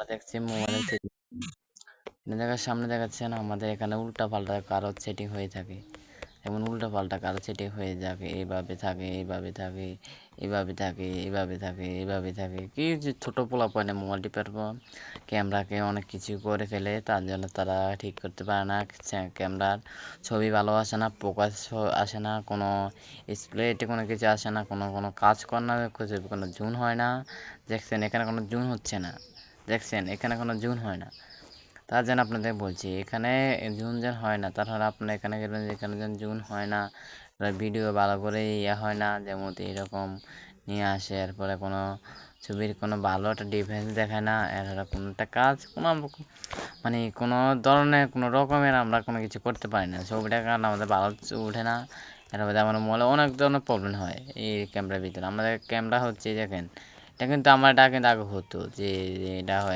আমরা দেখছি মোবাইলের সেটিং, জায়গার সামনে দেখাচ্ছে না আমাদের এখানে উল্টা পাল্টা কারো সেটিং হয়ে থাকে। যেমন উল্টা পাল্টা কারো সেটিং হয়ে থাকে, এইভাবে থাকে, এইভাবে থাকে, এইভাবে থাকে, এইভাবে থাকে, এইভাবে থাকে। কি যে ছোট পোলাপানে মোবাইল টিপার পর ক্যামেরাকে অনেক কিছু করে ফেলে, তার জন্য তারা ঠিক করতে পারে না। ক্যামেরার ছবি ভালো আসে না, ফোকাস আসে না, কোনো স্প্লেটে কোনো কিছু আসে না, কোনো কোনো কাজ করে না, কোনো জুম হয় না। দেখছেন এখানে কোনো জুম হচ্ছে না, দেখছেন এখানে কোনো জুম হয় না। তার জন্য আপনাদের বলছি এখানে জুন যেন হয় না, তাহলে আপনার এখানে গেলেন যেখানে যেন জুন হয় না, ভিডিও ভালো করে ইয়ে হয় না, যেমন এরকম নিয়ে আসে। এরপরে কোনো ছবির কোনো ভালো একটা ডিফারেন্স দেখায় না, এছাড়া কোনো একটা কাজ কোনো মানে কোনো ধরনের কোনো রকমের আমরা কোনো কিছু করতে পারি না। ছবিটার কারণে আমাদের ভালো ওঠে না। এরপরে আমার মোবাইলে অনেক ধরনের প্রবলেম হয় এই ক্যামেরার ভিতরে। আমাদের ক্যামেরা হচ্ছে দেখেন, এটা কিন্তু আমার এটা কিন্তু আগে হতো যে এটা হয়